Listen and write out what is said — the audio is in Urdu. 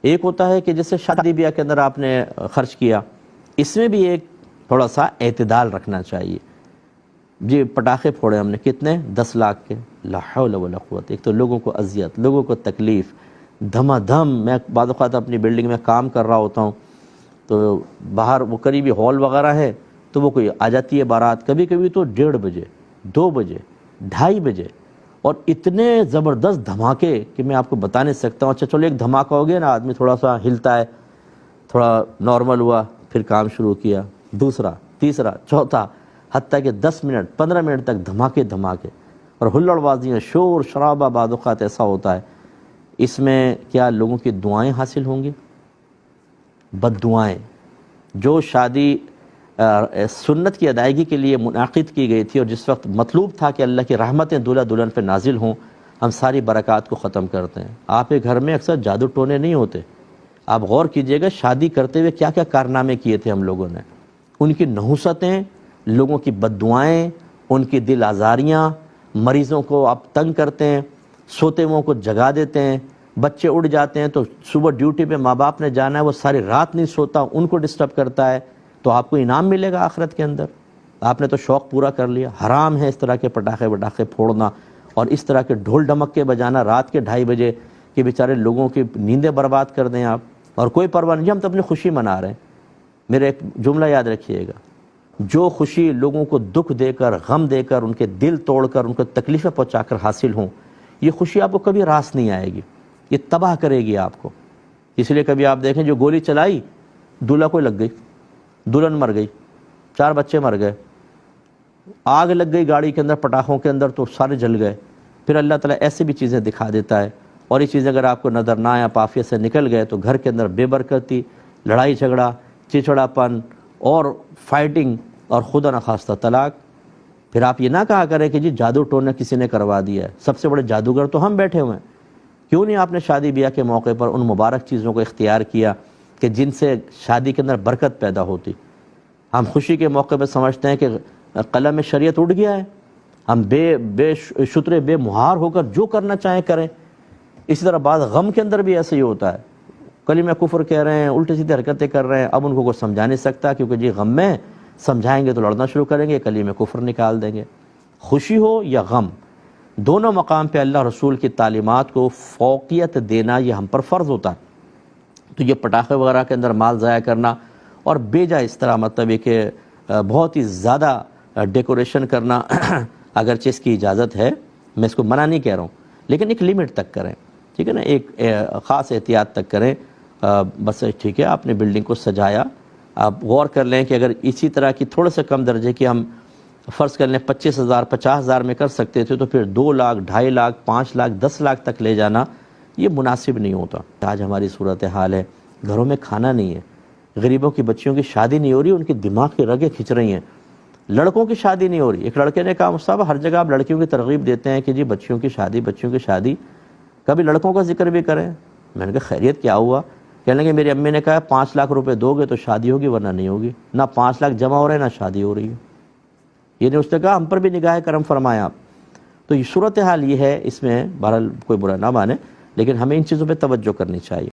ایک ہوتا ہے کہ جیسے شادی بیاہ کے اندر آپ نے خرچ کیا، اس میں بھی ایک تھوڑا سا اعتدال رکھنا چاہیے۔ جی پٹاخے پھوڑے ہم نے کتنے؟ 10 لاکھ کے، لا حول ولا قوت۔ ایک تو لوگوں کو اذیت، لوگوں کو تکلیف، دھما دھم۔ میں بعض اوقات اپنی بلڈنگ میں کام کر رہا ہوتا ہوں تو باہر وہ قریبی ہال وغیرہ ہے تو وہ کوئی آ جاتی ہے بارات، کبھی کبھی تو 1:30 بجے، 2 بجے، 2:30 بجے، اور اتنے زبردست دھماکے کہ میں آپ کو بتا نہیں سکتا ہوں۔ اچھا چلو ایک دھماکہ ہو گیا نا، آدمی تھوڑا سا ہلتا ہے، تھوڑا نارمل ہوا، پھر کام شروع کیا، دوسرا، تیسرا، چوتھا، حتیٰ کہ 10 منٹ 15 منٹ تک دھماکے دھماکے اور ہلڑ بازیاں، شور شرابہ۔ بعض اوقات ایسا ہوتا ہے، اس میں کیا لوگوں کی دعائیں حاصل ہوں گی؟ بد دعائیں۔ جو شادی سنت کی ادائیگی کے لیے منعقد کی گئی تھی اور جس وقت مطلوب تھا کہ اللہ کی رحمتیں دولہا دلہن پہ نازل ہوں، ہم ساری برکات کو ختم کرتے ہیں۔ آپ کے گھر میں اکثر جادو ٹونے نہیں ہوتے۔ آپ غور کیجئے گا شادی کرتے ہوئے کیا کیا کارنامے کیے تھے ہم لوگوں نے۔ ان کی نحوستیں، لوگوں کی بد دعائیں، ان کی دل آزاریاں، مریضوں کو آپ تنگ کرتے ہیں، سوتے ہوئوں کو جگا دیتے ہیں، بچے اڑ جاتے ہیں تو صبح ڈیوٹی پہ ماں باپ نے جانا ہے، وہ ساری رات نہیں سوتا، ان کو ڈسٹرب کرتا ہے، تو آپ کو انعام ملے گا آخرت کے اندر۔ آپ نے تو شوق پورا کر لیا۔ حرام ہے اس طرح کے پٹاخے وٹاخے پھوڑنا اور اس طرح کے ڈھول ڈھمکے بجانا رات کے 2:30 بجے کہ بیچارے لوگوں کی نیندیں برباد کر دیں آپ، اور کوئی پرواہ نہیں، ہم تو اپنی خوشی منا رہے ہیں۔ میرے ایک جملہ یاد رکھیے گا، جو خوشی لوگوں کو دکھ دے کر، غم دے کر، ان کے دل توڑ کر، ان کو تکلیفیں پہنچا کر حاصل ہوں، یہ خوشی آپ کو کبھی راس نہیں آئے گی، یہ تباہ کرے گی آپ کو۔ اس لیے کبھی آپ دیکھیں جو گولی چلائی، دولہا کو لگ گئی، دلہن مر گئی، 4 بچے مر گئے، آگ لگ گئی گاڑی کے اندر، پٹاخوں کے اندر، تو سارے جل گئے۔ پھر اللہ تعالیٰ ایسے بھی چیزیں دکھا دیتا ہے، اور یہ چیزیں اگر آپ کو نظر نہ آئے، آپ عافیت سے نکل گئے، تو گھر کے اندر بے برکتی، لڑائی جھگڑا، چچڑا پن اور فائٹنگ، اور خدا نخواستہ طلاق۔ پھر آپ یہ نہ کہا کریں کہ جی جادو ٹونا کسی نے کروا دیا ہے، سب سے بڑے جادوگر تو ہم بیٹھے ہوئے ہیں۔ کیوں نہیں آپ نے شادی بیاہ کے موقع پر ان مبارک چیزوں کو اختیار کیا کہ جن سے شادی کے اندر برکت پیدا ہوتی؟ ہم خوشی کے موقع پہ سمجھتے ہیں کہ قلم شریعت اٹھ گیا ہے، ہم بے شترے بے مہار ہو کر جو کرنا چاہیں کریں۔ اسی طرح بعض غم کے اندر بھی ایسے ہی ہوتا ہے، کلمہ کفر کہہ رہے ہیں، الٹی سیدھی حرکتیں کر رہے ہیں، اب ان کو کوئی سمجھا نہیں سکتا کیونکہ جی غم میں سمجھائیں گے تو لڑنا شروع کریں گے، کلمہ کفر نکال دیں گے۔ خوشی ہو یا غم، دونوں مقام پہ اللہ رسول کی تعلیمات کو فوقیت دینا یہ ہم پر فرض ہوتا ہے۔ تو یہ پٹاخے وغیرہ کے اندر مال ضائع کرنا اور بے جا اس طرح مطلب ہے کہ بہت ہی زیادہ ڈیکوریشن کرنا اگرچہ اس کی اجازت ہے، میں اس کو منع نہیں کہہ رہا ہوں، لیکن ایک لیمٹ تک کریں، ٹھیک ہے نا، ایک خاص احتیاط تک کریں۔ بس ٹھیک ہے، آپ نے بلڈنگ کو سجایا، آپ غور کر لیں کہ اگر اسی طرح کی تھوڑے سے کم درجے کی ہم فرض کر لیں 25,000 50,000 میں کر سکتے تھے، تو پھر 2 لاکھ 2.5 لاکھ 5 لاکھ 10 لاکھ تک لے جانا یہ مناسب نہیں ہوتا۔ آج ہماری صورتحال ہے، گھروں میں کھانا نہیں ہے، غریبوں کی بچیوں کی شادی نہیں ہو رہی، ان کی دماغ کی رگیں کھنچ رہی ہیں، لڑکوں کی شادی نہیں ہو رہی۔ ایک لڑکے نے کہا مصطفیٰ ہر جگہ آپ لڑکیوں کی ترغیب دیتے ہیں کہ جی بچیوں کی شادی، بچیوں کی شادی، کبھی لڑکوں کا ذکر بھی کریں۔ میں نے کہا خیریت کیا ہوا؟ کہنے لگے میری امی نے کہا 5 لاکھ روپے دو گے تو شادی ہوگی ورنہ نہیں ہوگی، نہ 5 لاکھ جمع ہو رہے ہیں نہ شادی ہو رہی ہے۔ یہ نے اس نے کہا ہم پر بھی نگاہ کرم فرمائیں آپ۔ تو یہ صورتحال یہ ہے، اس میں بہرحال کوئی برا نہ مانے، لیکن ہمیں ان چیزوں پہ توجہ کرنی چاہیے۔